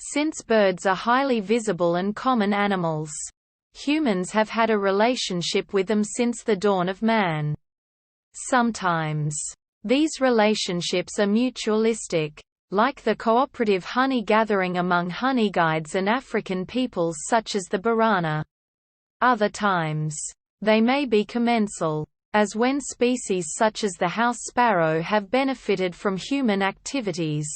Since birds are highly visible and common animals, humans have had a relationship with them since the dawn of man. Sometimes, these relationships are mutualistic, like the cooperative honey gathering among honeyguides and African peoples such as the Borana. Other times, they may be commensal, as when species such as the house sparrow have benefited from human activities.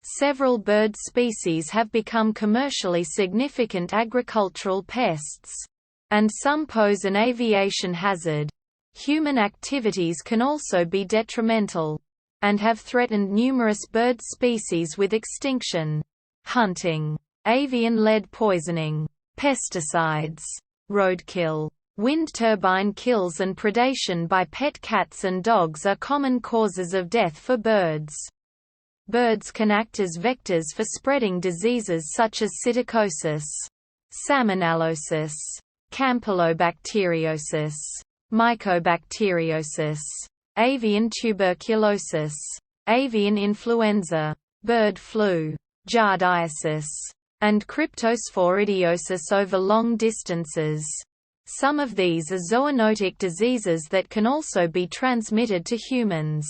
Several bird species have become commercially significant agricultural pests, and some pose an aviation hazard. Human activities can also be detrimental, and have threatened numerous bird species with extinction. Hunting, avian-lead poisoning, pesticides, roadkill, wind turbine kills and predation by pet cats and dogs are common causes of death for birds. Birds can act as vectors for spreading diseases such as psittacosis, salmonellosis, campylobacteriosis, mycobacteriosis, avian tuberculosis, avian influenza, bird flu, giardiasis, and cryptosporidiosis over long distances. Some of these are zoonotic diseases that can also be transmitted to humans.